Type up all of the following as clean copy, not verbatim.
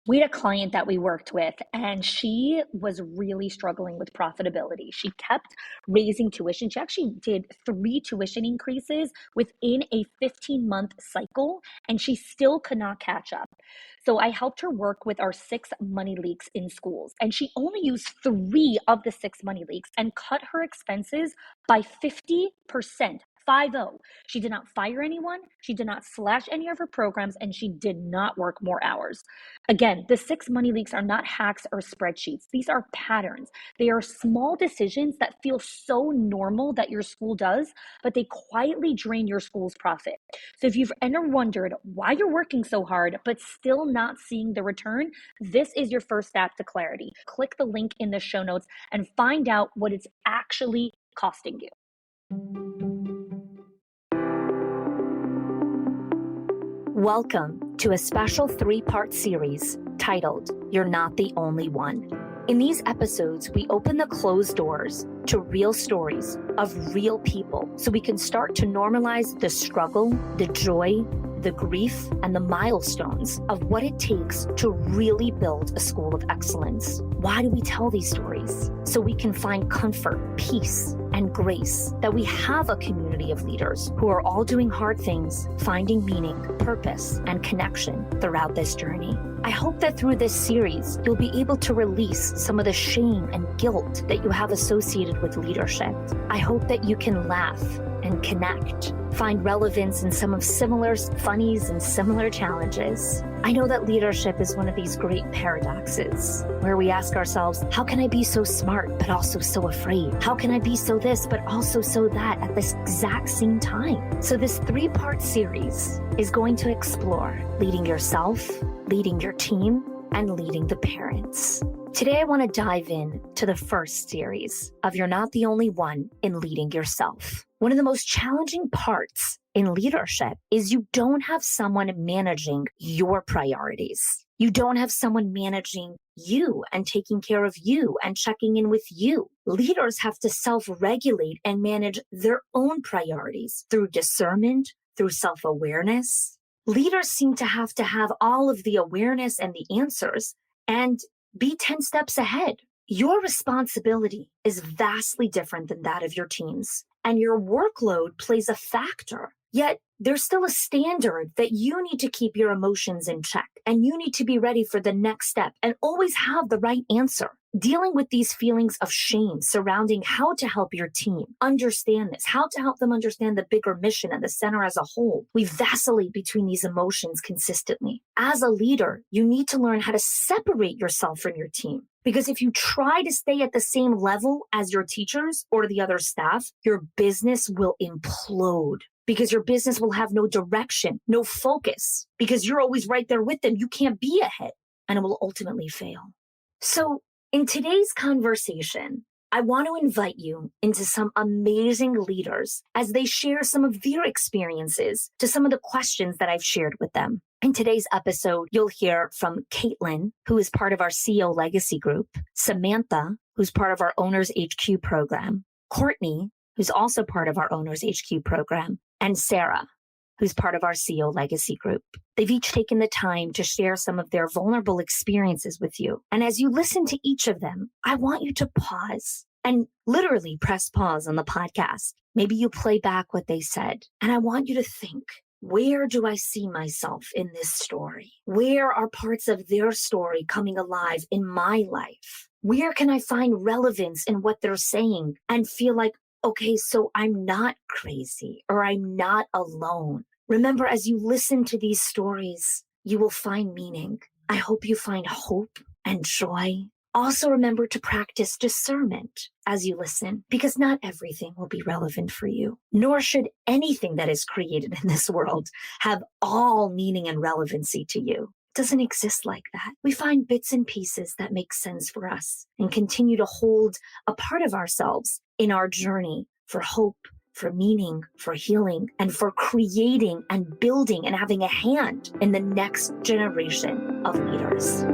We had a client that we worked with, and she was really struggling with profitability. She kept raising tuition. She actually did 3 tuition increases within a 15-month cycle, and she still could not catch up. So I helped her work with our 6 money leaks in schools, and she only used 3 of the 6 money leaks and cut her expenses by 50%. 50. She did not fire anyone. She did not slash any of her programs, and she did not work more hours. Again, the 6 money leaks are not hacks or spreadsheets. These are patterns. They are small decisions that feel so normal that your school does, but they quietly drain your school's profit. So if you've ever wondered why you're working so hard, but still not seeing the return, this is your first step to clarity. Click the link in the show notes and find out what it's actually costing you. Welcome to a special 3-part series titled, You're Not the Only One. In these episodes, we open the closed doors to real stories of real people so we can start to normalize the struggle, the joy, the grief, and the milestones of what it takes to really build a school of excellence. Why do we tell these stories? So we can find comfort, peace, and grace that we have a community of leaders who are all doing hard things, finding meaning, purpose, and connection throughout this journey. I hope that through this series, you'll be able to release some of the shame and guilt that you have associated with leadership. I hope that you can laugh and connect, find relevance in some of similar funnies and similar challenges. I know that leadership is one of these great paradoxes where we ask ourselves, how can I be so smart but also so afraid? How can I be so this but also so that at this exact same time? So this 3-part series is going to explore leading yourself, leading your team, and leading the parents. Today, I want to dive in to the first series of You're Not the Only One in Leading Yourself. One of the most challenging parts in leadership is you don't have someone managing your priorities. You don't have someone managing you and taking care of you and checking in with you. Leaders have to self-regulate and manage their own priorities through discernment, through self-awareness. Leaders seem to have all of the awareness and the answers and be 10 steps ahead. Your responsibility is vastly different than that of your teams, and your workload plays a factor. Yet there's still a standard that you need to keep your emotions in check, and you need to be ready for the next step and always have the right answer. Dealing with these feelings of shame surrounding how to help your team understand this, how to help them understand the bigger mission and the center as a whole. We vacillate between these emotions consistently. As a leader, you need to learn how to separate yourself from your team. Because if you try to stay at the same level as your teachers or the other staff, your business will implode. Because your business will have no direction, no focus. Because you're always right there with them. You can't be ahead, and it will ultimately fail. So, in today's conversation, I want to invite you into some amazing leaders as they share some of their experiences to some of the questions that I've shared with them. In today's episode, you'll hear from Caitlin, who is part of our CEO Legacy Group, Samantha, who's part of our Owners HQ program, Courtney, who's also part of our Owners HQ program, and Sarah, who's part of our CEO Legacy Group. They've each taken the time to share some of their vulnerable experiences with you. And as you listen to each of them, I want you to pause and literally press pause on the podcast. Maybe you play back what they said. And I want you to think, where do I see myself in this story? Where are parts of their story coming alive in my life? Where can I find relevance in what they're saying and feel like, okay, so I'm not crazy or I'm not alone? Remember, as you listen to these stories, you will find meaning. I hope you find hope and joy. Also remember to practice discernment as you listen, because not everything will be relevant for you, nor should anything that is created in this world have all meaning and relevancy to you. It doesn't exist like that. We find bits and pieces that make sense for us and continue to hold a part of ourselves in our journey for hope, for meaning, for healing, and for creating and building and having a hand in the next generation of leaders.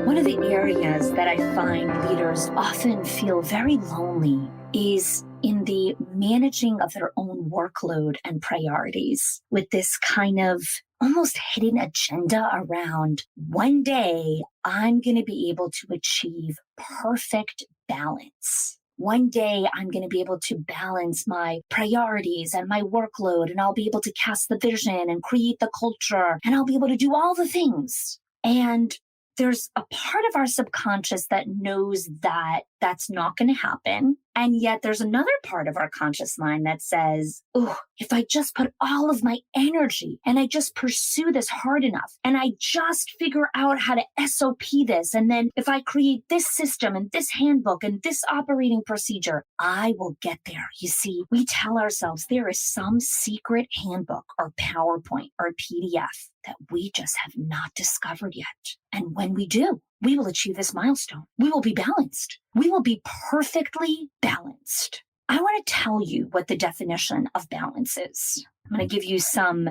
One of the areas that I find leaders often feel very lonely is in the managing of their own workload and priorities with this kind of almost hidden agenda around one day I'm going to be able to achieve perfect balance. One day I'm going to be able to balance my priorities and my workload, and I'll be able to cast the vision and create the culture, and I'll be able to do all the things. And there's a part of our subconscious that knows that that's not going to happen. And yet there's another part of our conscious mind that says, oh, if I just put all of my energy and I just pursue this hard enough and I just figure out how to SOP this, and then if I create this system and this handbook and this operating procedure, I will get there. You see, we tell ourselves there is some secret handbook or PowerPoint or PDF that we just have not discovered yet. And when we do, we will achieve this milestone. We will be balanced. We will be perfectly balanced. I want to tell you what the definition of balance is. I'm going to give you some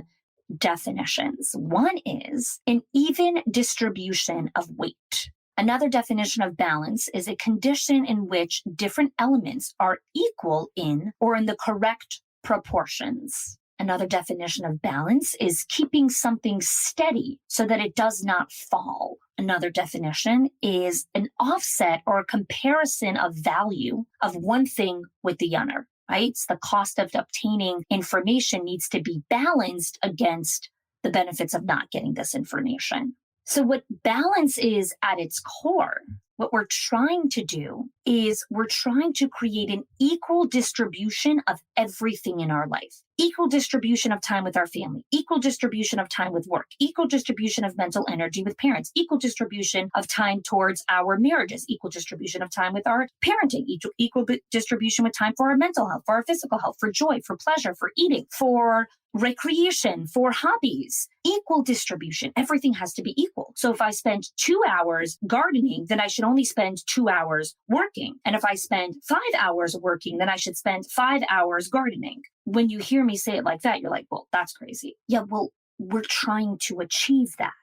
definitions. One is an even distribution of weight. Another definition of balance is a condition in which different elements are equal in or in the correct proportions. Another definition of balance is keeping something steady so that it does not fall. Another definition is an offset or a comparison of value of one thing with the other, right? So the cost of obtaining information needs to be balanced against the benefits of not getting this information. So what balance is at its core, what we're trying to do is we're trying to create an equal distribution of everything in our life. Equal distribution of time with our family, equal distribution of time with work, equal distribution of mental energy with parents, equal distribution of time towards our marriages, equal distribution of time with our parenting, equal distribution with time for our mental health, for our physical health, for joy, for pleasure, for eating, for recreation, for hobbies, equal distribution. Everything has to be equal. So if I spend 2 hours gardening, then I should only spend 2 hours working. And if I spend 5 hours working, then I should spend 5 hours gardening. When you hear me say it like that, you're like, well, that's crazy. Yeah, well, we're trying to achieve that.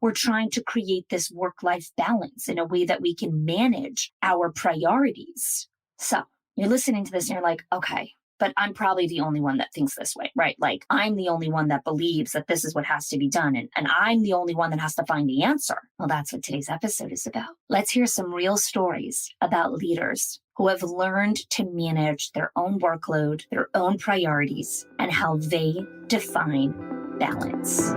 We're trying to create this work-life balance in a way that we can manage our priorities. So you're listening to this and you're like, okay, but I'm probably the only one that thinks this way, right? Like I'm the only one that believes that this is what has to be done. And I'm the only one that has to find the answer. Well, that's what today's episode is about. Let's hear some real stories about leaders who have learned to manage their own workload, their own priorities, and how they define balance.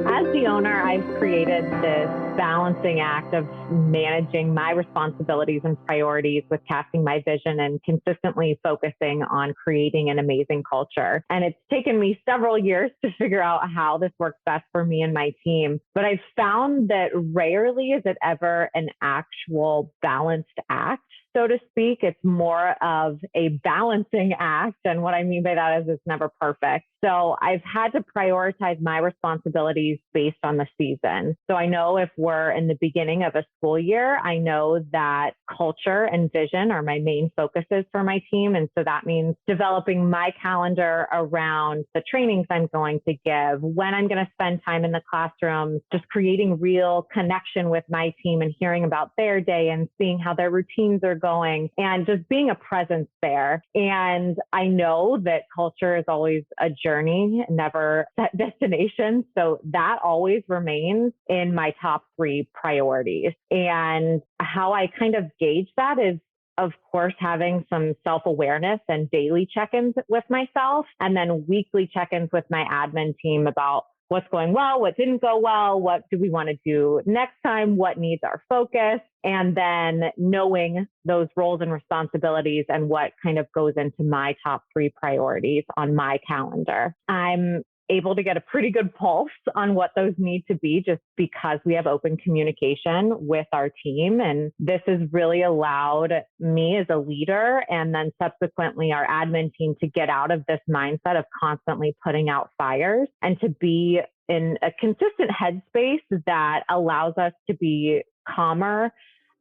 As the owner, I've created this balancing act of managing my responsibilities and priorities with casting my vision and consistently focusing on creating an amazing culture. And it's taken me several years to figure out how this works best for me and my team. But I've found that rarely is it ever an actual balanced act, so to speak. It's more of a balancing act. And what I mean by that is it's never perfect. So I've had to prioritize my responsibilities based on the season. So I know if we're in the beginning of a school year, I know that culture and vision are my main focuses for my team. And so that means developing my calendar around the trainings I'm going to give, when I'm going to spend time in the classroom, just creating real connection with my team and hearing about their day and seeing how their routines are going and just being a presence there. And I know that culture is always a journey, never set destination. So that always remains in my top 3 priorities. And how I kind of gauge that is, of course, having some self-awareness and daily check-ins with myself, and then weekly check-ins with my admin team about what's going well, what didn't go well, what do we want to do next time, what needs our focus, and then knowing those roles and responsibilities and what kind of goes into my top 3 priorities on my calendar. I'm able to get a pretty good pulse on what those need to be just because we have open communication with our team. And this has really allowed me as a leader and then subsequently our admin team to get out of this mindset of constantly putting out fires and to be in a consistent headspace that allows us to be calmer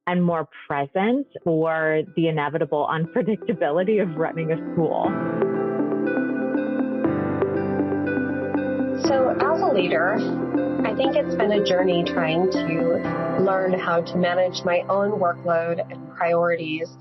and more present for the inevitable unpredictability of running a school. So as a leader, I think it's been a journey trying to learn how to manage my own workload and priorities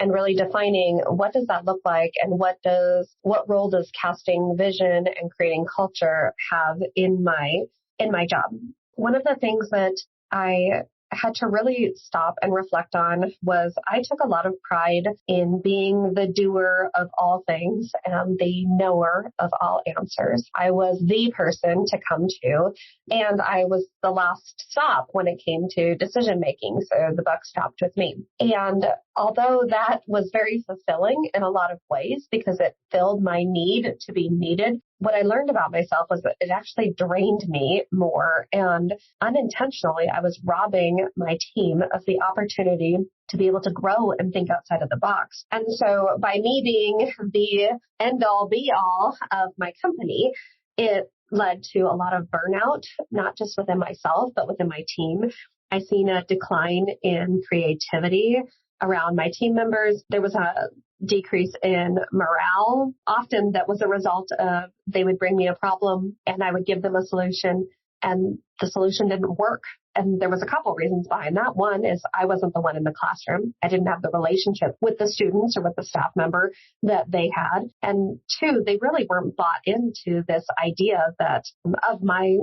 and really defining what does that look like and what role does casting vision and creating culture have in my job. One of the things that I had to really stop and reflect on was I took a lot of pride in being the doer of all things and the knower of all answers. I was the person to come to, and I was the last stop when it came to decision making. So the buck stopped with me. And although that was very fulfilling in a lot of ways because it filled my need to be needed, what I learned about myself was that it actually drained me more, and unintentionally, I was robbing my team of the opportunity to be able to grow and think outside of the box. And so by me being the end all be all of my company, it led to a lot of burnout, not just within myself, but within my team. I've seen a decline in creativity around my team members. There was a decrease in morale. Often that was a result of they would bring me a problem and I would give them a solution and the solution didn't work. And there was a couple reasons behind that. One is I wasn't the one in the classroom. I didn't have the relationship with the students or with the staff member that they had. And two, they really weren't bought into this idea that of my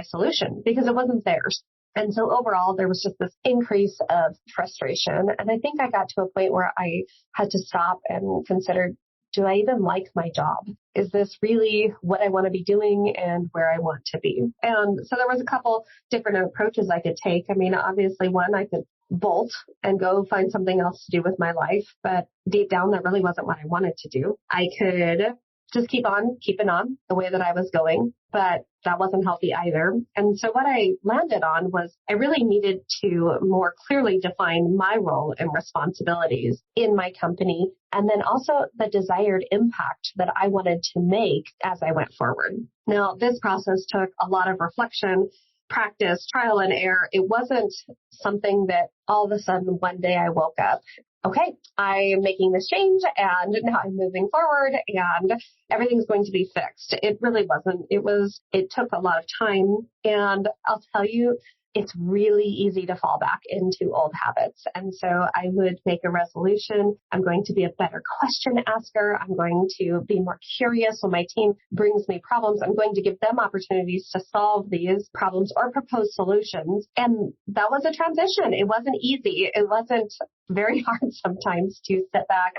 solution because it wasn't theirs. And so overall, there was just this increase of frustration. And I think I got to a point where I had to stop and consider, do I even like my job? Is this really what I want to be doing and where I want to be? And so there was a couple different approaches I could take. I mean, obviously, one, I could bolt and go find something else to do with my life. But deep down, that really wasn't what I wanted to do. I could just keep on keeping on the way that I was going, but that wasn't healthy either. And so what I landed on was I really needed to more clearly define my role and responsibilities in my company, and then also the desired impact that I wanted to make as I went forward. Now, this process took a lot of reflection, practice, trial and error. It wasn't something that all of a sudden one day I woke up, okay, I'm making this change and now I'm moving forward and everything's going to be fixed. It really wasn't. It took a lot of time. And I'll tell you, it's really easy to fall back into old habits. And so I would make a resolution. I'm going to be a better question asker. I'm going to be more curious when my team brings me problems. I'm going to give them opportunities to solve these problems or propose solutions. And that was a transition. It wasn't easy. It wasn't very hard sometimes to sit back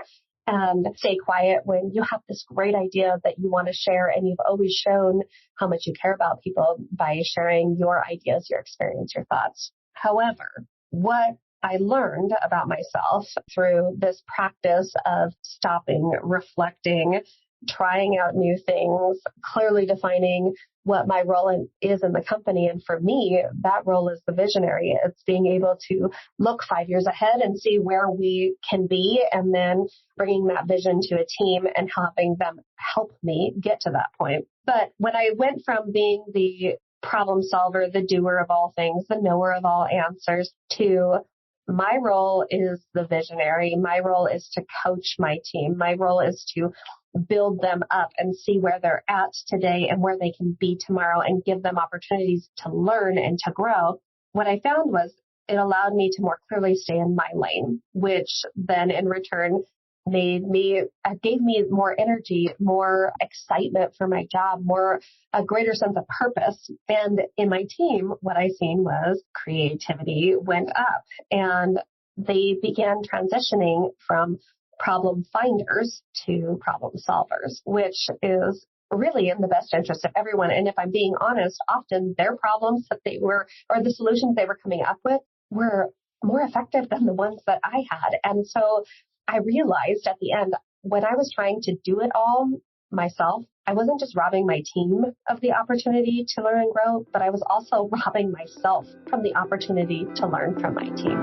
and stay quiet when you have this great idea that you want to share, and you've always shown how much you care about people by sharing your ideas, your experience, your thoughts. However, what I learned about myself through this practice of stopping, reflecting, trying out new things, clearly defining what my role is in the company. And for me, that role is the visionary. It's being able to look 5 years ahead and see where we can be, and then bringing that vision to a team and helping them help me get to that point. But when I went from being the problem solver, the doer of all things, the knower of all answers, to my role is the visionary. My role is to coach my team. My role is to build them up and see where they're at today and where they can be tomorrow and give them opportunities to learn and to grow. What I found was it allowed me to more clearly stay in my lane, which then in return gave me more energy, more excitement for my job, a greater sense of purpose. And in my team, what I seen was creativity went up, and they began transitioning from problem finders to problem solvers, which is really in the best interest of everyone. And if I'm being honest, often their problems that or the solutions they were coming up with were more effective than the ones that I had. And so I realized at the end, when I was trying to do it all myself, I wasn't just robbing my team of the opportunity to learn and grow, but I was also robbing myself from the opportunity to learn from my team.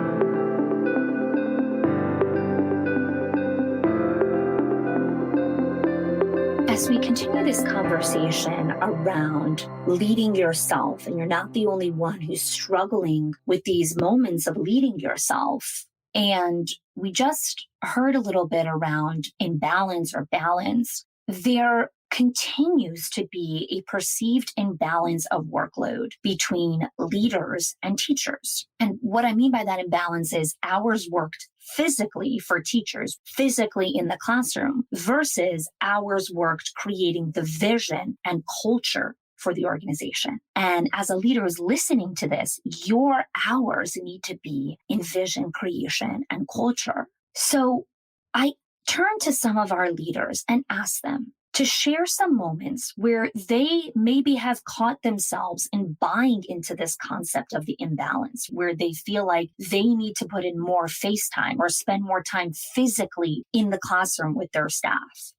As we continue this conversation around leading yourself, and you're not the only one who's struggling with these moments of leading yourself, and we just heard a little bit around imbalance or balance, there continues to be a perceived imbalance of workload between leaders and teachers. And what I mean by that imbalance is hours worked physically for teachers, physically in the classroom, versus hours worked creating the vision and culture for the organization. And as a leader who's listening to this, your hours need to be in vision creation and culture. So I turn to some of our leaders and ask them to share some moments where they maybe have caught themselves in buying into this concept of the imbalance, where they feel like they need to put in more face time or spend more time physically in the classroom with their staff.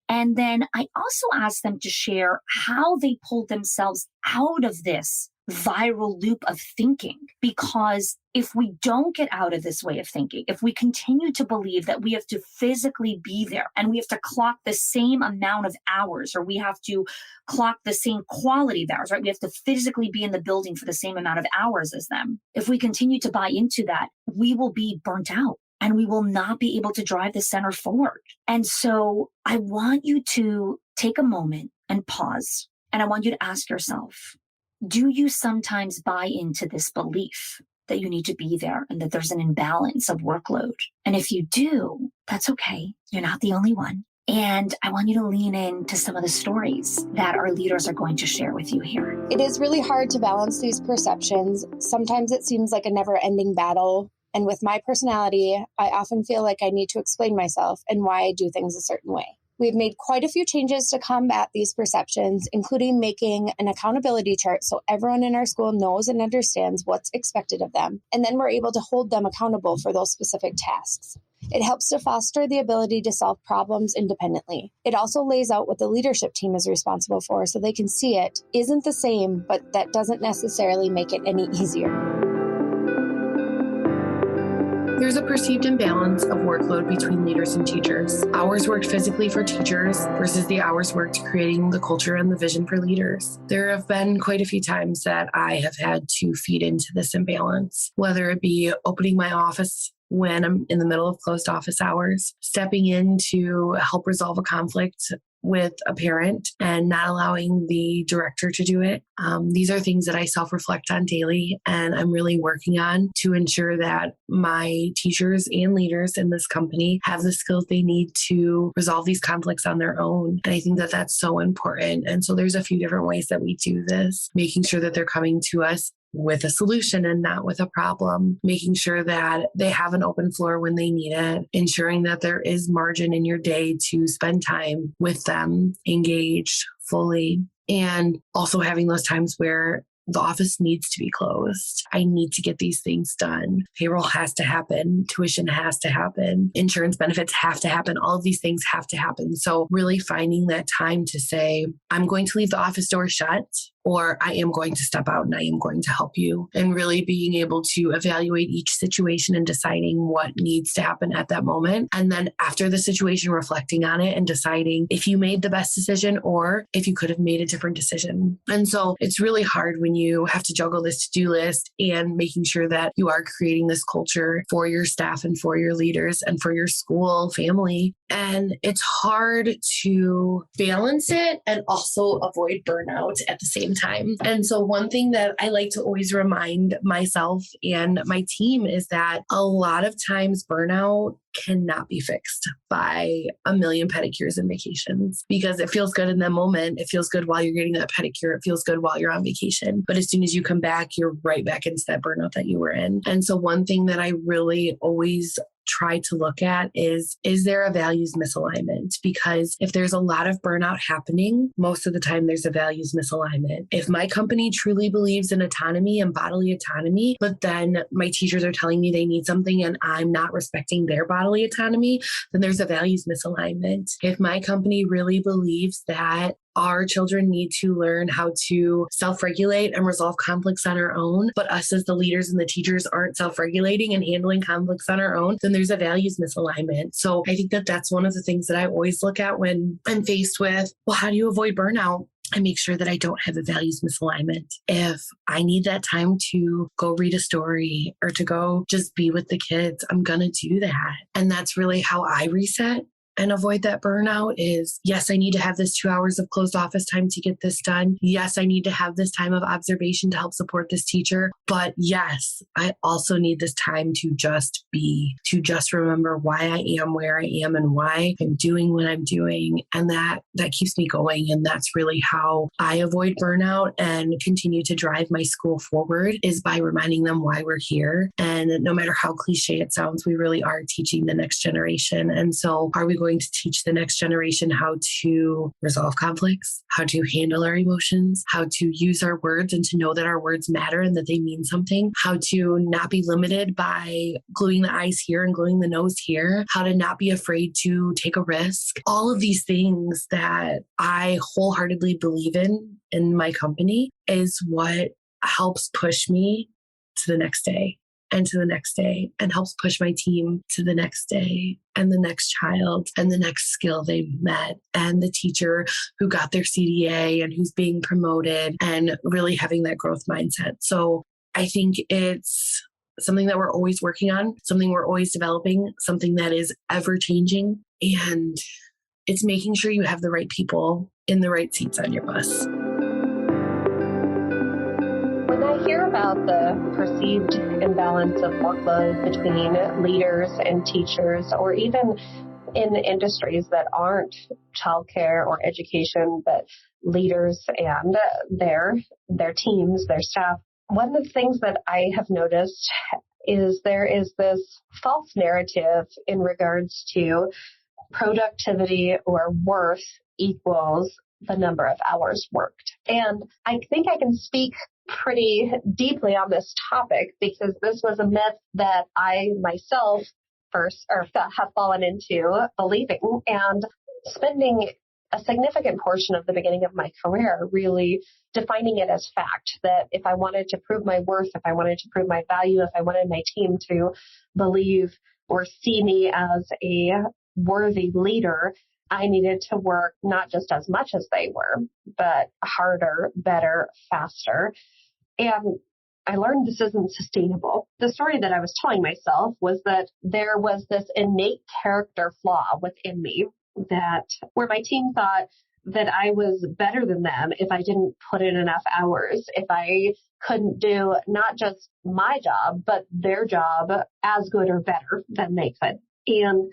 And then I also ask them to share how they pulled themselves out of this viral loop of thinking. Because if we don't get out of this way of thinking, if we continue to believe that we have to physically be there and we have to clock the same amount of hours, or we have to clock the same quality of hours, right? We have to physically be in the building for the same amount of hours as them. If we continue to buy into that, we will be burnt out and we will not be able to drive the center forward. And so I want you to take a moment and pause. And I want you to ask yourself, do you sometimes buy into this belief that you need to be there and that there's an imbalance of workload? And if you do, that's okay. You're not the only one. And I want you to lean into some of the stories that our leaders are going to share with you here. It is really hard to balance these perceptions. Sometimes it seems like a never-ending battle. And with my personality, I often feel like I need to explain myself and why I do things a certain way. We've made quite a few changes to combat these perceptions, including making an accountability chart so everyone in our school knows and understands what's expected of them, and then we're able to hold them accountable for those specific tasks. It helps to foster the ability to solve problems independently. It also lays out what the leadership team is responsible for so they can see it isn't the same, but that doesn't necessarily make it any easier. There's a perceived imbalance of workload between leaders and teachers. Hours worked physically for teachers versus the hours worked creating the culture and the vision for leaders. There have been quite a few times that I have had to feed into this imbalance, whether it be opening my office when I'm in the middle of closed office hours, stepping in to help resolve a conflict with a parent and not allowing the director to do it. These are things that I self-reflect on daily, and I'm really working on to ensure that my teachers and leaders in this company have the skills they need to resolve these conflicts on their own. And I think that that's so important. And so there's a few different ways that we do this, making sure that they're coming to us with a solution and not with a problem, making sure that they have an open floor when they need it, ensuring that there is margin in your day to spend time with them, engaged fully, and also having those times where the office needs to be closed. I need to get these things done. Payroll has to happen. Tuition has to happen. Insurance benefits have to happen. All of these things have to happen. So really finding that time to say, I'm going to leave the office door shut, or I am going to step out and I am going to help you. And really being able to evaluate each situation and deciding what needs to happen at that moment. And then after the situation, reflecting on it and deciding if you made the best decision or if you could have made a different decision. And so it's really hard when you have to juggle this to-do list and making sure that you are creating this culture for your staff and for your leaders and for your school family. And it's hard to balance it and also avoid burnout at the same time. And so one thing that I like to always remind myself and my team is that a lot of times burnout cannot be fixed by a million pedicures and vacations, because it feels good in the moment. It feels good while you're getting that pedicure. It feels good while you're on vacation. But as soon as you come back, you're right back into that burnout that you were in. And so one thing that I really always try to look at is there a values misalignment? Because if there's a lot of burnout happening, most of the time there's a values misalignment. If my company truly believes in autonomy and bodily autonomy, but then my teachers are telling me they need something and I'm not respecting their bodily autonomy, then there's a values misalignment. If my company really believes that our children need to learn how to self-regulate and resolve conflicts on our own, but us as the leaders and the teachers aren't self-regulating and handling conflicts on our own, then there's a values misalignment. So I think that that's one of the things that I always look at when I'm faced with, well, how do you avoid burnout? I make sure that I don't have a values misalignment. If I need that time to go read a story or to go just be with the kids, I'm going to do that. And that's really how I reset. and avoid that burnout is, yes, I need to have this 2 hours of closed office time to get this done. Yes, I need to have this time of observation to help support this teacher. But yes, I also need this time to just be, to just remember why I am where I am and why I'm doing what I'm doing. And that keeps me going. And that's really how I avoid burnout and continue to drive my school forward, is by reminding them why we're here. And no matter how cliche it sounds, we really are teaching the next generation. And so are we going to teach the next generation how to resolve conflicts, how to handle our emotions, how to use our words and to know that our words matter and that they mean something, how to not be limited by gluing the eyes here and gluing the nose here, how to not be afraid to take a risk. All of these things that I wholeheartedly believe in my company is what helps push me to the next day and to the next day, and helps push my team to the next day and the next child and the next skill they met and the teacher who got their CDA and who's being promoted, and really having that growth mindset. So I think it's something that we're always working on, something we're always developing, something that is ever changing. And it's making sure you have the right people in the right seats on your bus. When I hear about the perceived imbalance of workload between leaders and teachers, or even in industries that aren't childcare or education, but leaders and their teams, their staff, one of the things that I have noticed is there is this false narrative in regards to productivity or worth equals the number of hours worked. And I think I can speak pretty deeply on this topic because this was a myth that I myself have fallen into believing, and spending a significant portion of the beginning of my career really defining it as fact, that if I wanted to prove my worth, if I wanted to prove my value, if I wanted my team to believe or see me as a worthy leader, I needed to work not just as much as they were, but harder, better, faster. And I learned this isn't sustainable. The story that I was telling myself was that there was this innate character flaw within me, that where my team thought that I was better than them if I didn't put in enough hours, if I couldn't do not just my job, but their job as good or better than they could. And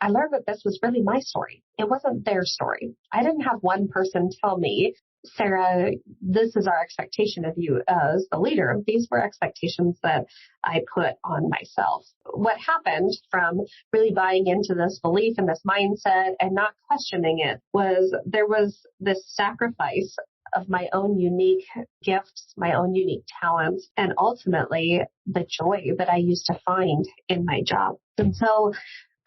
I learned that this was really my story. It wasn't their story. I didn't have one person tell me, Sarah, this is our expectation of you as the leader. These were expectations that I put on myself. What happened from really buying into this belief and this mindset and not questioning it was there was this sacrifice of my own unique gifts, my own unique talents, and ultimately the joy that I used to find in my job. And so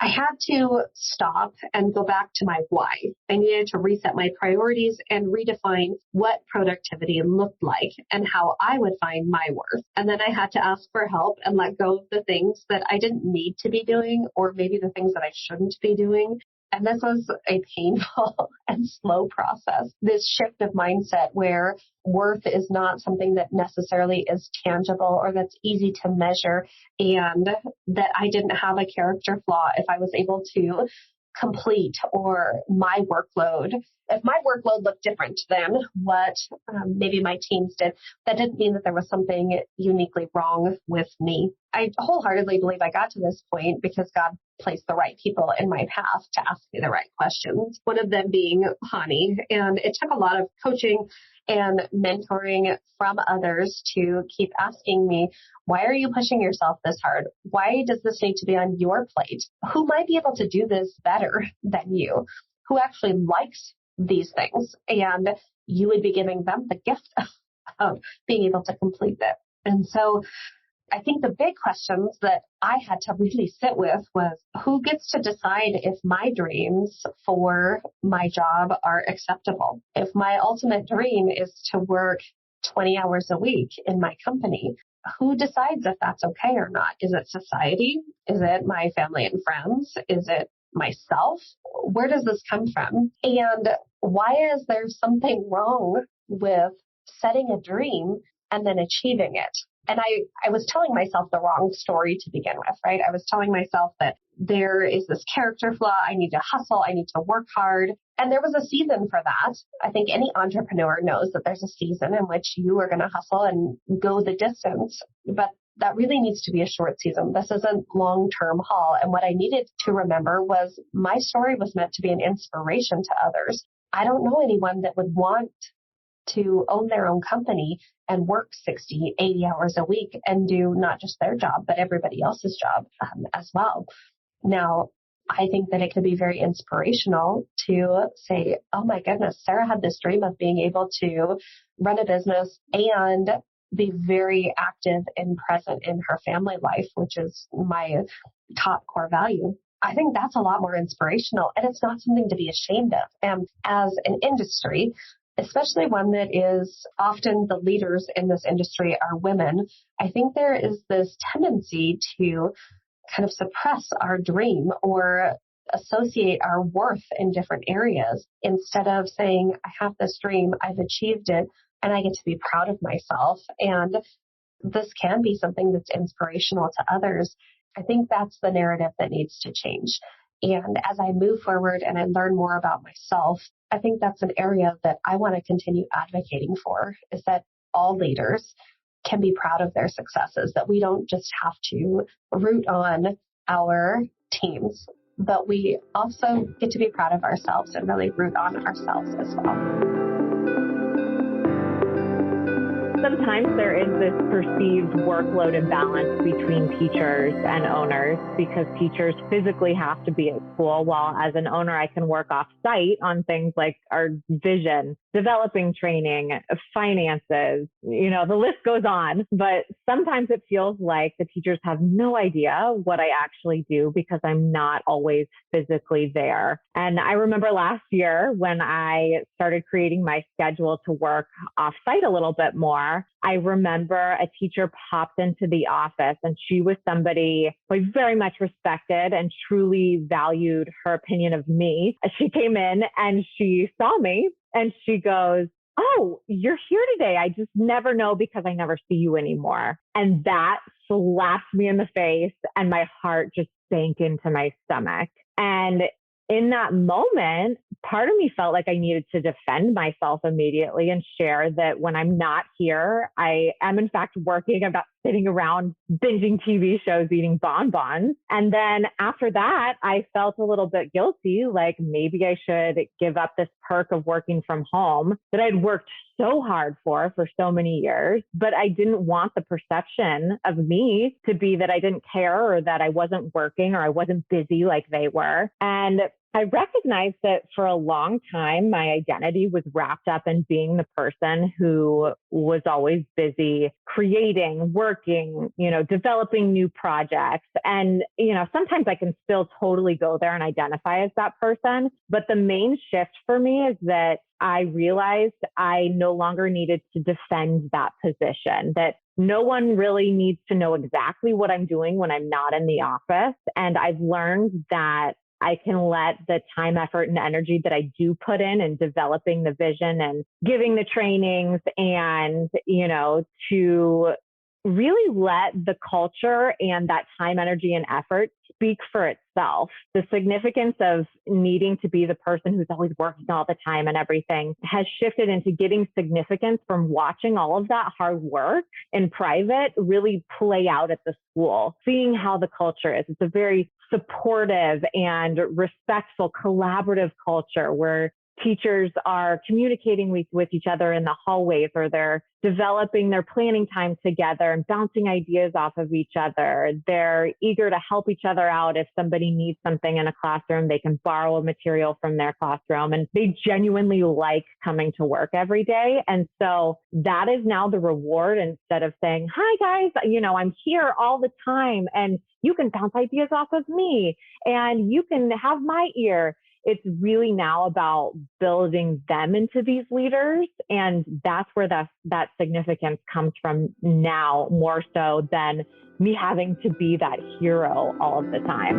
I had to stop and go back to my why. I needed to reset my priorities and redefine what productivity looked like and how I would find my worth. And then I had to ask for help and let go of the things that I didn't need to be doing, or maybe the things that I shouldn't be doing. And this was a painful and slow process. This shift of mindset where worth is not something that necessarily is tangible or that's easy to measure, and that I didn't have a character flaw if I was able to complete, or my workload. If my workload looked different than what maybe my teams did, that didn't mean that there was something uniquely wrong with me. I wholeheartedly believe I got to this point because God placed the right people in my path to ask me the right questions, one of them being Hani. And it took a lot of coaching and mentoring from others to keep asking me, why are you pushing yourself this hard? Why does this need to be on your plate? Who might be able to do this better than you? Who actually likes these things? And you would be giving them the gift of being able to complete it. And so I think the big questions that I had to really sit with was, who gets to decide if my dreams for my job are acceptable? If my ultimate dream is to work 20 hours a week in my company, who decides if that's okay or not? Is it society? Is it my family and friends? Is it myself? Where does this come from? And why is there something wrong with setting a dream and then achieving it? And I was telling myself the wrong story to begin with, right? I was telling myself that there is this character flaw. I need to hustle. I need to work hard. And there was a season for that. I think any entrepreneur knows that there's a season in which you are going to hustle and go the distance. But that really needs to be a short season. This isn't long-term haul. And what I needed to remember was my story was meant to be an inspiration to others. I don't know anyone that would want to own their own company and work 60, 80 hours a week and do not just their job, but everybody else's job as well. Now, I think that it could be very inspirational to say, oh my goodness, Sarah had this dream of being able to run a business and be very active and present in her family life, which is my top core value. I think that's a lot more inspirational, and it's not something to be ashamed of. And as an industry, especially one that is often the leaders in this industry are women, I think there is this tendency to kind of suppress our dream or associate our worth in different areas instead of saying, I have this dream, I've achieved it, and I get to be proud of myself. And this can be something that's inspirational to others. I think that's the narrative that needs to change. And as I move forward and I learn more about myself, I think that's an area that I want to continue advocating for, is that all leaders can be proud of their successes, that we don't just have to root on our teams, but we also get to be proud of ourselves and really root on ourselves as well. Sometimes there is this perceived workload imbalance between teachers and owners because teachers physically have to be at school, while as an owner, I can work off site on things like our vision, developing training, finances, the list goes on. But sometimes it feels like the teachers have no idea what I actually do because I'm not always physically there. And I remember last year when I started creating my schedule to work off site a little bit more, I remember a teacher popped into the office, and she was somebody who I very much respected and truly valued her opinion of me. She came in and she saw me and she goes, "Oh, you're here today. I just never know because I never see you anymore." And that slapped me in the face and my heart just sank into my stomach. And in that moment, part of me felt like I needed to defend myself immediately and share that when I'm not here, I am in fact working. I'm not sitting around binging TV shows, eating bonbons. And then after that, I felt a little bit guilty, like maybe I should give up this perk of working from home that I'd worked so hard for so many years. But I didn't want the perception of me to be that I didn't care or that I wasn't working or I wasn't busy like they were. And I recognized that for a long time, my identity was wrapped up in being the person who was always busy creating, working, developing new projects. And, sometimes I can still totally go there and identify as that person. But the main shift for me is that I realized I no longer needed to defend that position, that no one really needs to know exactly what I'm doing when I'm not in the office. And I've learned that I can let the time, effort, and energy that I do put in developing the vision and giving the trainings and, to really let the culture and that time, energy, and effort speak for itself. The significance of needing to be the person who's always working all the time and everything has shifted into getting significance from watching all of that hard work in private really play out at the school, seeing how the culture is. It's a very supportive and respectful, collaborative culture where teachers are communicating with each other in the hallways, or they're developing their planning time together and bouncing ideas off of each other. They're eager to help each other out. If somebody needs something in a classroom, they can borrow a material from their classroom, and they genuinely like coming to work every day. And so that is now the reward, instead of saying, "Hi guys, I'm here all the time and you can bounce ideas off of me and you can have my ear." It's really now about building them into these leaders. And that's where that significance comes from now, more so than me having to be that hero all of the time.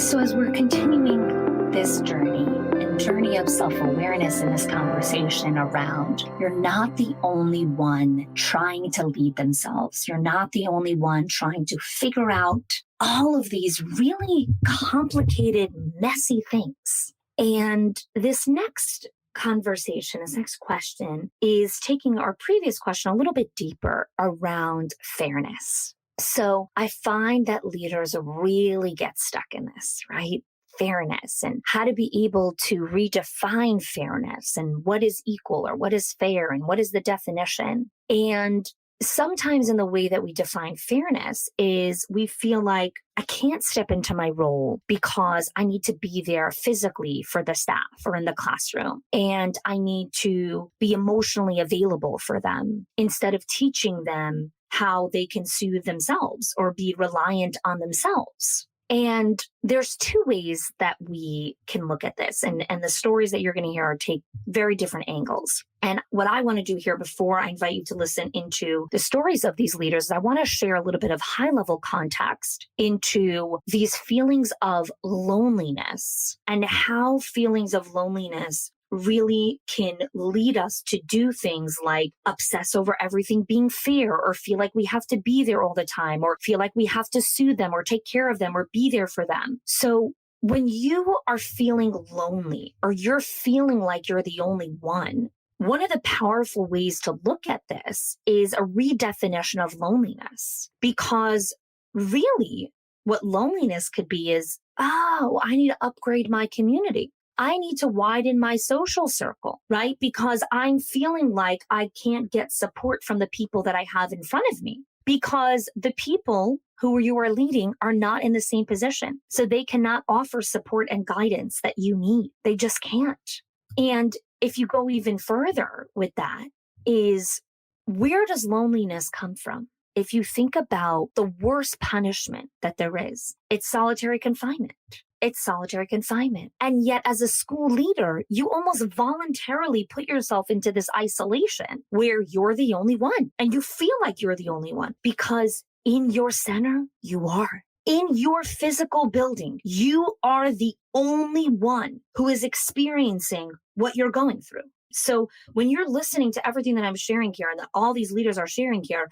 So as we're continuing this journey of self-awareness in this conversation around you're not the only one trying to lead themselves. You're not the only one trying to figure out all of these really complicated, messy things. And this next conversation, this next question is taking our previous question a little bit deeper around fairness. So I find that leaders really get stuck in this, right? Fairness and how to be able to redefine fairness and what is equal or what is fair and what is the definition. And sometimes in the way that we define fairness is we feel like I can't step into my role because I need to be there physically for the staff or in the classroom. And I need to be emotionally available for them instead of teaching them how they can soothe themselves or be reliant on themselves. And there's two ways that we can look at this. And the stories that you're going to hear take very different angles. And what I want to do here before I invite you to listen into the stories of these leaders, I want to share a little bit of high-level context into these feelings of loneliness and how feelings of loneliness really can lead us to do things like obsess over everything being fair or feel like we have to be there all the time or feel like we have to soothe them or take care of them or be there for them. So when you are feeling lonely or you're feeling like you're the only one of the powerful ways to look at this is a redefinition of loneliness, because really what loneliness could be is, oh, I need to upgrade my community. I need to widen my social circle, right? Because I'm feeling like I can't get support from the people that I have in front of me because the people who you are leading are not in the same position. So they cannot offer support and guidance that you need. They just can't. And if you go even further with that is, where does loneliness come from? If you think about the worst punishment that there is, it's solitary confinement. It's solitary confinement. And yet as a school leader, you almost voluntarily put yourself into this isolation where you're the only one and you feel like you're the only one because in your center, you are. In your physical building, you are the only one who is experiencing what you're going through. So when you're listening to everything that I'm sharing here and that all these leaders are sharing here,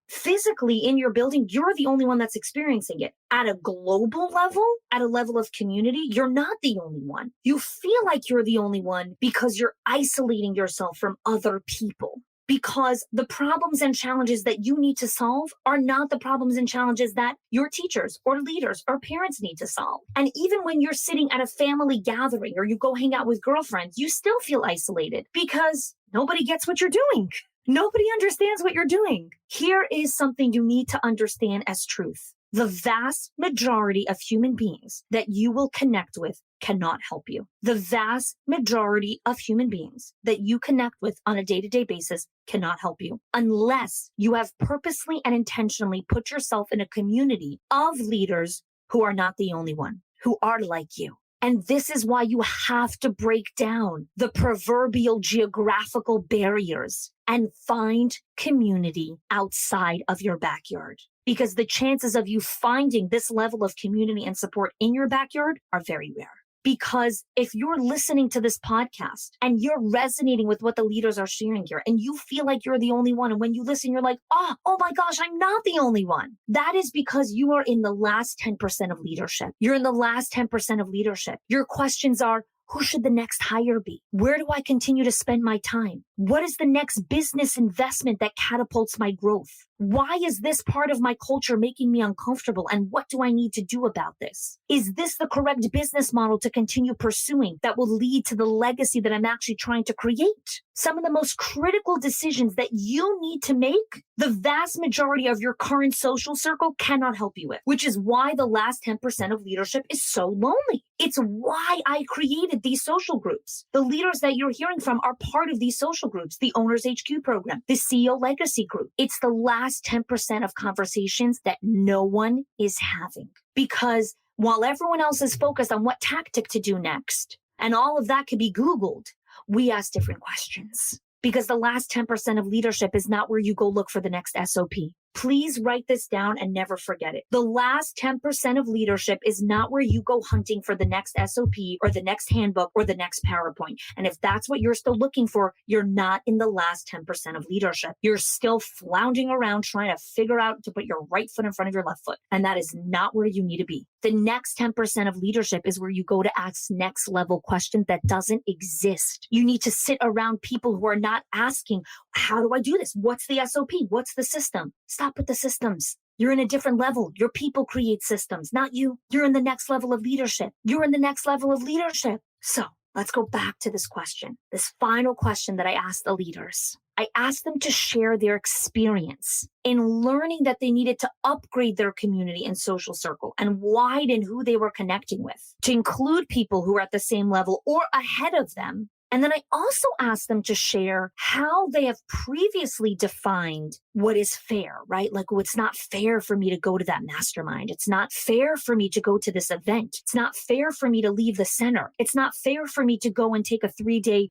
physically in your building, you're the only one that's experiencing it. At a global level, at a level of community, you're not the only one. You feel like you're the only one because you're isolating yourself from other people. Because the problems and challenges that you need to solve are not the problems and challenges that your teachers or leaders or parents need to solve. And even when you're sitting at a family gathering or you go hang out with girlfriends, you still feel isolated because nobody gets what you're doing. Nobody understands what you're doing. Here is something you need to understand as truth. The vast majority of human beings that you will connect with cannot help you. The vast majority of human beings that you connect with on a day-to-day basis cannot help you unless you have purposely and intentionally put yourself in a community of leaders who are not the only one, who are like you. And this is why you have to break down the proverbial geographical barriers and find community outside of your backyard. Because the chances of you finding this level of community and support in your backyard are very rare. Because if you're listening to this podcast and you're resonating with what the leaders are sharing here and you feel like you're the only one, and when you listen, you're like, oh my gosh, I'm not the only one. That is because you are in the last 10% of leadership. You're in the last 10% of leadership. Your questions are, who should the next hire be? Where do I continue to spend my time? What is the next business investment that catapults my growth? Why is this part of my culture making me uncomfortable? And what do I need to do about this? Is this the correct business model to continue pursuing that will lead to the legacy that I'm actually trying to create? Some of the most critical decisions that you need to make, the vast majority of your current social circle cannot help you with, which is why the last 10% of leadership is so lonely. It's why I created these social groups. The leaders that you're hearing from are part of these social groups, the Owners HQ program, the CEO Legacy Group. It's the last 10% of conversations that no one is having. Because while everyone else is focused on what tactic to do next, and all of that could be Googled, we ask different questions. Because the last 10% of leadership is not where you go look for the next SOP. Please write this down and never forget it. The last 10% of leadership is not where you go hunting for the next SOP or the next handbook or the next PowerPoint. And if that's what you're still looking for, you're not in the last 10% of leadership. You're still floundering around trying to figure out to put your right foot in front of your left foot. And that is not where you need to be. The next 10% of leadership is where you go to ask next level questions that doesn't exist. You need to sit around people who are not asking, how do I do this? What's the SOP? What's the system? Stop with the systems. You're in a different level. Your people create systems, not you. You're in the next level of leadership. You're in the next level of leadership. So let's go back to this question, this final question that I asked the leaders. I asked them to share their experience in learning that they needed to upgrade their community and social circle and widen who they were connecting with, to include people who are at the same level or ahead of them. And then I also asked them to share how they have previously defined what is fair, right? Like, oh, it's not fair for me to go to that mastermind. It's not fair for me to go to this event. It's not fair for me to leave the center. It's not fair for me to go and take a 3-day,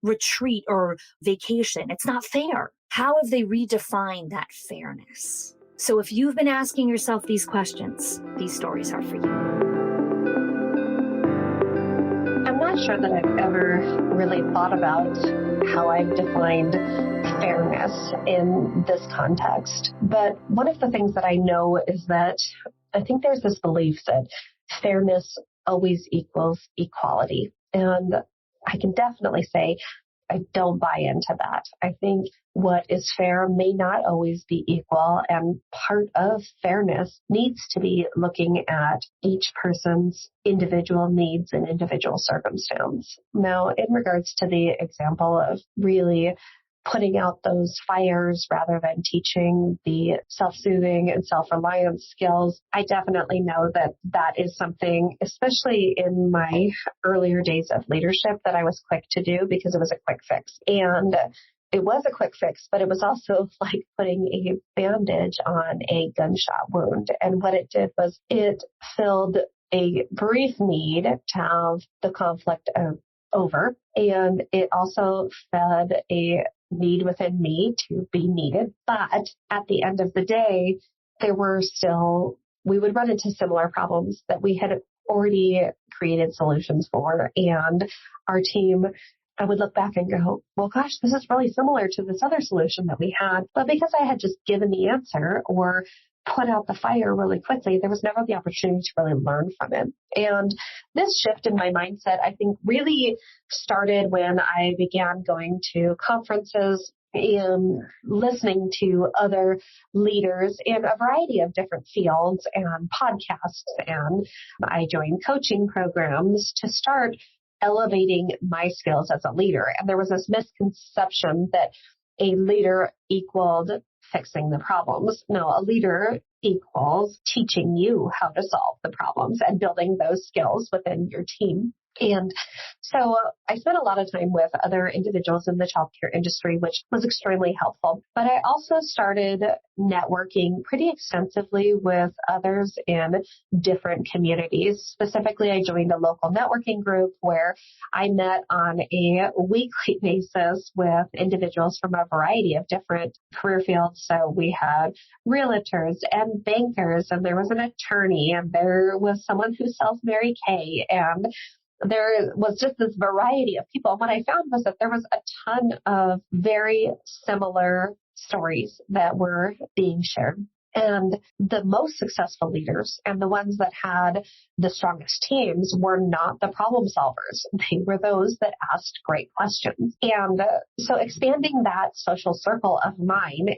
retreat or vacation. It's not fair. How have they redefined that fairness? So if you've been asking yourself these questions, these stories are for you. I'm not sure that I've ever really thought about how I've defined fairness in this context. But one of the things that I know is that I think there's this belief that fairness always equals equality. And I can definitely say I don't buy into that. I think what is fair may not always be equal, and part of fairness needs to be looking at each person's individual needs and individual circumstance. Now, in regards to the example of really putting out those fires rather than teaching the self-soothing and self-reliance skills, I definitely know that that is something, especially in my earlier days of leadership, that I was quick to do because it was a quick fix. And it was a quick fix, but it was also like putting a bandage on a gunshot wound. And what it did was it filled a brief need to have the conflict over. And it also fed a need within me to be needed. But at the end of the day, we would run into similar problems that we had already created solutions for. And our team, I would look back and go, well, gosh, this is really similar to this other solution that we had. But because I had just given the answer or put out the fire really quickly, there was never the opportunity to really learn from it. And this shift in my mindset, I think, really started when I began going to conferences and listening to other leaders in a variety of different fields and podcasts. And I joined coaching programs to start elevating my skills as a leader. And there was this misconception that a leader equaled fixing the problems. No, a leader equals teaching you how to solve the problems and building those skills within your team. And so I spent a lot of time with other individuals in the childcare industry, which was extremely helpful. But I also started networking pretty extensively with others in different communities. Specifically, I joined a local networking group where I met on a weekly basis with individuals from a variety of different career fields. So we had realtors and bankers, and there was an attorney, and there was someone who sells Mary Kay, and there was just this variety of people. And what I found was that there was a ton of very similar stories that were being shared. And the most successful leaders and the ones that had the strongest teams were not the problem solvers. They were those that asked great questions. And so expanding that social circle of mine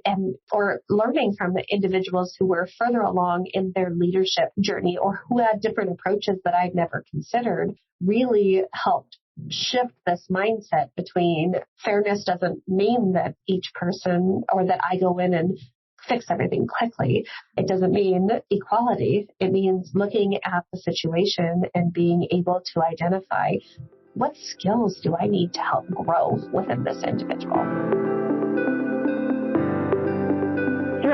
or learning from the individuals who were further along in their leadership journey or who had different approaches that I'd never considered really helped shift this mindset between fairness doesn't mean that each person or that I go in and fix everything quickly. It doesn't mean equality. It means looking at the situation and being able to identify what skills do I need to help grow within this individual.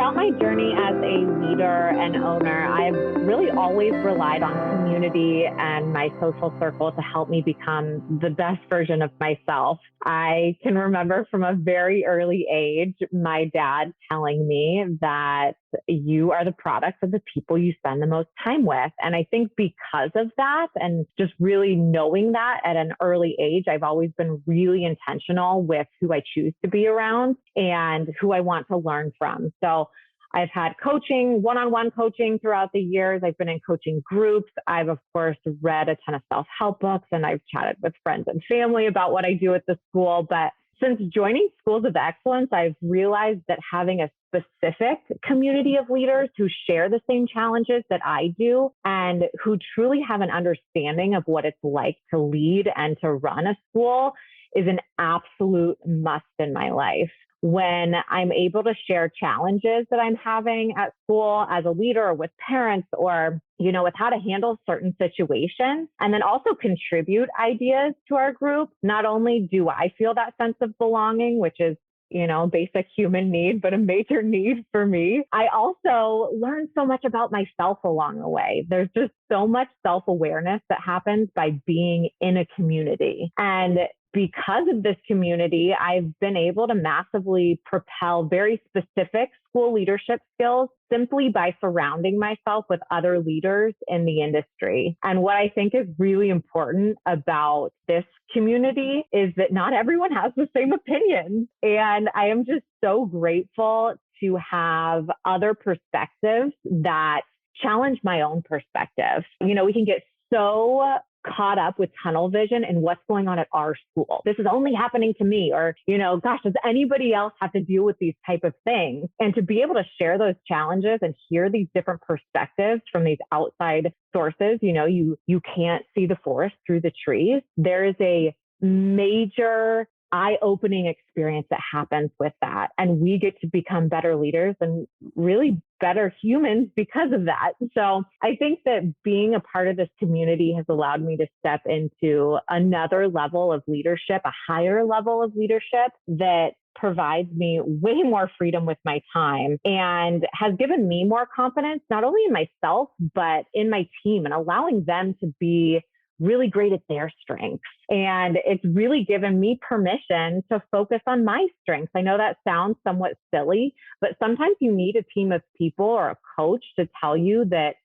Throughout my journey as a leader and owner, I've really always relied on community and my social circle to help me become the best version of myself. I can remember from a very early age, my dad telling me that you are the product of the people you spend the most time with. And I think because of that, and just really knowing that at an early age, I've always been really intentional with who I choose to be around and who I want to learn from. So I've had coaching, one-on-one coaching throughout the years. I've been in coaching groups. I've, of course, read a ton of self-help books, and I've chatted with friends and family about what I do at the school. But since joining Schools of Excellence, I've realized that having a specific community of leaders who share the same challenges that I do and who truly have an understanding of what it's like to lead and to run a school is an absolute must in my life. When I'm able to share challenges that I'm having at school as a leader or with parents or, with how to handle certain situations, and then also contribute ideas to our group, not only do I feel that sense of belonging, which is basic human need, but a major need for me. I also learned so much about myself along the way. There's just so much self-awareness that happens by being in a community. And because of this community, I've been able to massively propel very specific school leadership skills simply by surrounding myself with other leaders in the industry. And what I think is really important about this community is that not everyone has the same opinions. And I am just so grateful to have other perspectives that challenge my own perspective. We can get so caught up with tunnel vision and what's going on at our school. This is only happening to me, or, gosh, does anybody else have to deal with these type of things? And to be able to share those challenges and hear these different perspectives from these outside sources, you can't see the forest through the trees. There is a major eye-opening experience that happens with that. And we get to become better leaders and really better humans because of that. So I think that being a part of this community has allowed me to step into another level of leadership, a higher level of leadership that provides me way more freedom with my time and has given me more confidence, not only in myself, but in my team, and allowing them to be really great at their strengths. And it's really given me permission to focus on my strengths. I know that sounds somewhat silly, but sometimes you need a team of people or a coach to tell you that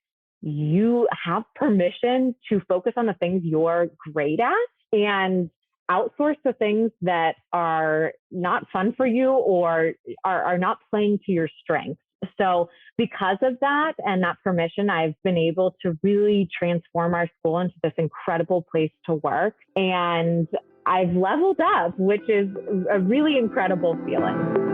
you have permission to focus on the things you're great at and outsource the things that are not fun for you or are not playing to your strengths. So because of that and that permission, I've been able to really transform our school into this incredible place to work. And I've leveled up, which is a really incredible feeling.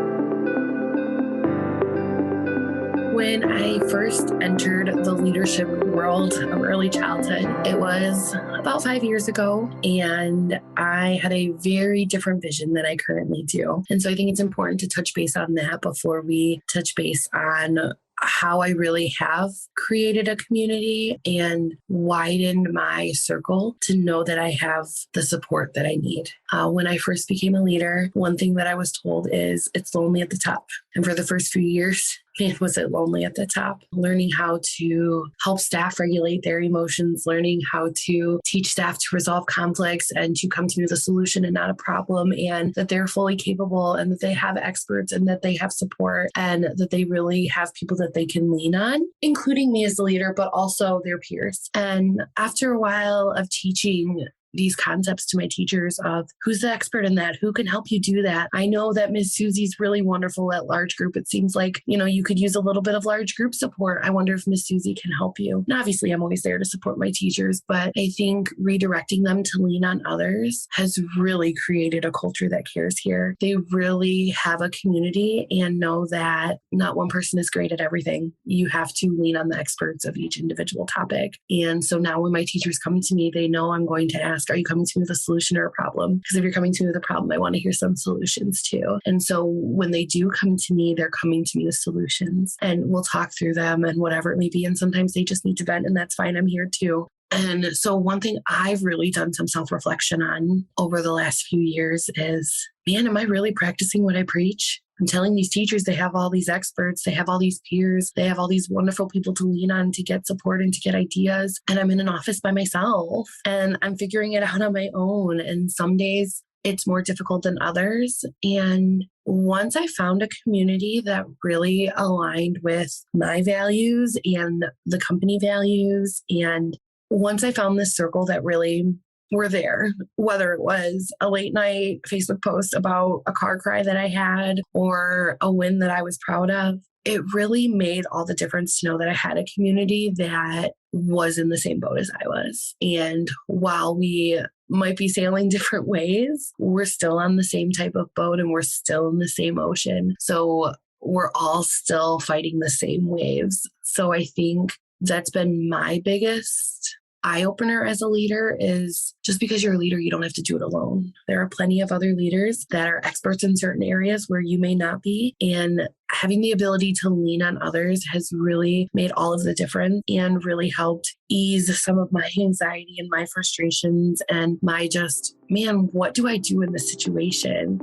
When I first entered the leadership world of early childhood, it was about 5 years ago, and I had a very different vision than I currently do. And so I think it's important to touch base on that before we touch base on how I really have created a community and widened my circle to know that I have the support that I need. When I first became a leader, one thing that I was told is it's lonely at the top. And for the first few years, man, was it lonely at the top. Learning how to help staff regulate their emotions, learning how to teach staff to resolve conflicts and to come to the solution and not a problem, and that they're fully capable and that they have experts and that they have support and that they really have people that they can lean on, including me as the leader, but also their peers. And after a while of teaching these concepts to my teachers of who's the expert in that, who can help you do that. I know that Ms. Susie's really wonderful at large group. It seems like, you could use a little bit of large group support. I wonder if Ms. Susie can help you. And obviously, I'm always there to support my teachers, but I think redirecting them to lean on others has really created a culture that cares here. They really have a community and know that not one person is great at everything. You have to lean on the experts of each individual topic. And so now when my teachers come to me, they know I'm going to ask, are you coming to me with a solution or a problem? Because if you're coming to me with a problem, I want to hear some solutions too. And so when they do come to me, they're coming to me with solutions and we'll talk through them and whatever it may be. And sometimes they just need to vent, and that's fine. I'm here too. And so one thing I've really done some self-reflection on over the last few years is, man, am I really practicing what I preach? I'm telling these teachers they have all these experts, they have all these peers, they have all these wonderful people to lean on to get support and to get ideas. And I'm in an office by myself and I'm figuring it out on my own. And some days it's more difficult than others. And once I found a community that really aligned with my values and the company values, and once I found this circle that really were there, whether it was a late night Facebook post about a car cry that I had or a win that I was proud of, it really made all the difference to know that I had a community that was in the same boat as I was. And while we might be sailing different ways, we're still on the same type of boat and we're still in the same ocean. So we're all still fighting the same waves. So I think that's been my biggest eye-opener as a leader is just because you're a leader, you don't have to do it alone. There are plenty of other leaders that are experts in certain areas where you may not be. And having the ability to lean on others has really made all of the difference and really helped ease some of my anxiety and my frustrations and my just, man, what do I do in this situation?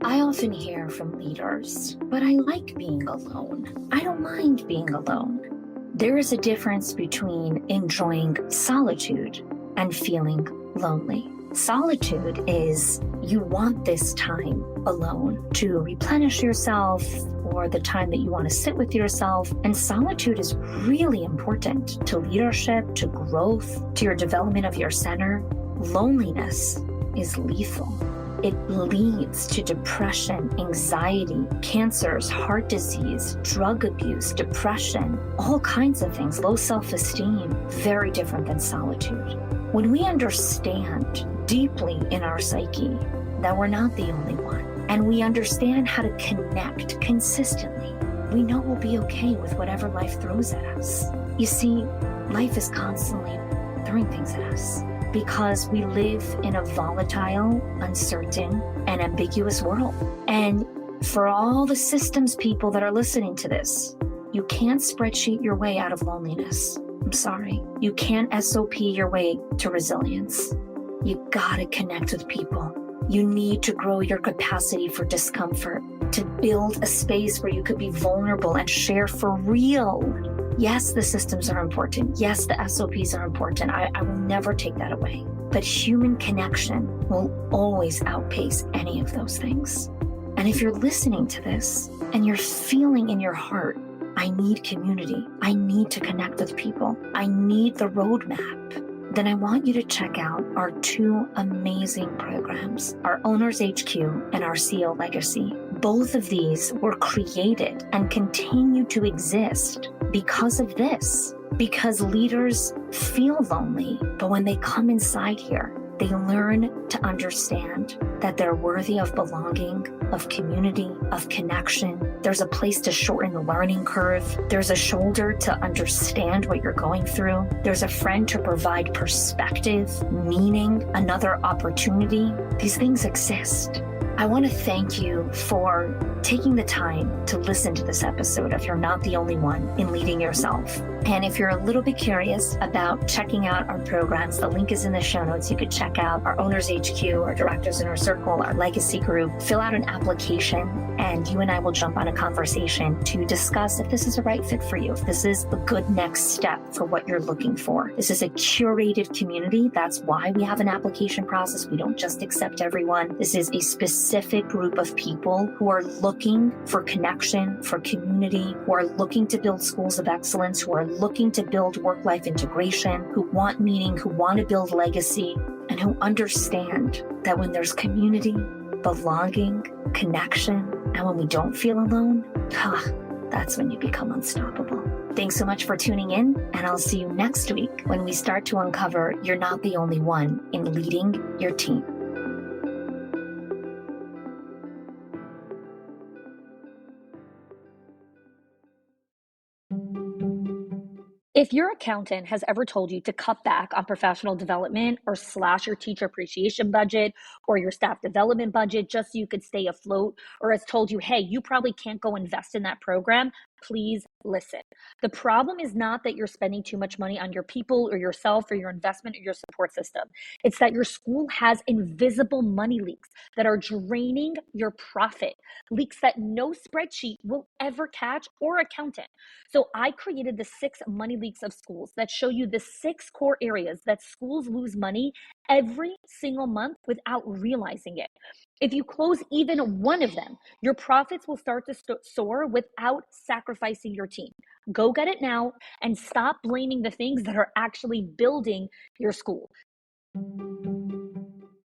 I often hear from leaders, but I like being alone. I don't mind being alone. There is a difference between enjoying solitude and feeling lonely. Solitude is you want this time alone to replenish yourself or the time that you want to sit with yourself. And solitude is really important to leadership, to growth, to your development of your center. Loneliness is lethal. It leads to depression, anxiety, cancers, heart disease, drug abuse, depression, all kinds of things, low self-esteem, very different than solitude. When we understand deeply in our psyche that we're not the only one, and we understand how to connect consistently, we know we'll be okay with whatever life throws at us. You see, life is constantly throwing things at us, because we live in a volatile, uncertain, and ambiguous world. And for all the systems people that are listening to this, you can't spreadsheet your way out of loneliness. I'm sorry. You can't SOP your way to resilience. You gotta connect with people. You need to grow your capacity for discomfort, to build a space where you could be vulnerable and share for real. Yes, the systems are important. Yes, the SOPs are important. I will never take that away. But human connection will always outpace any of those things. And if you're listening to this and you're feeling in your heart, I need community, I need to connect with people, I need the roadmap, then I want you to check out our two amazing programs, our Owners HQ and our CEO Legacy. Both of these were created and continue to exist because of this, because leaders feel lonely, but when they come inside here, they learn to understand that they're worthy of belonging, of community, of connection. There's a place to shorten the learning curve. There's a shoulder to understand what you're going through. There's a friend to provide perspective, meaning, another opportunity. These things exist. I want to thank you for taking the time to listen to this episode of You're Not the Only One in Leading Yourself. And if you're a little bit curious about checking out our programs, the link is in the show notes. You could check out our Owners HQ, our Directors Inner Circle, our Legacy Group, fill out an application, and you and I will jump on a conversation to discuss if this is a right fit for you, if this is the good next step for what you're looking for. This is a curated community. That's why we have an application process. We don't just accept everyone. This is a specific group of people who are looking for connection, for community, who are looking to build schools of excellence, who are looking to build work-life integration, who want meaning, who want to build legacy, and who understand that when there's community, belonging, connection, and when we don't feel alone, that's when you become unstoppable. Thanks so much for tuning in, and I'll see you next week when we start to uncover you're not the only one in leading your team. If your accountant has ever told you to cut back on professional development or slash your teacher appreciation budget or your staff development budget just so you could stay afloat, or has told you, hey, you probably can't go invest in that program, please listen. The problem is not that you're spending too much money on your people or yourself or your investment or your support system. It's that your school has invisible money leaks that are draining your profit, leaks that no spreadsheet will ever catch or accountant. So I created the 6 money leaks of schools that show you the 6 core areas that schools lose money every single month without realizing it. If you close even one of them, your profits will start to soar without sacrificing your team. Go get it now and stop blaming the things that are actually building your school.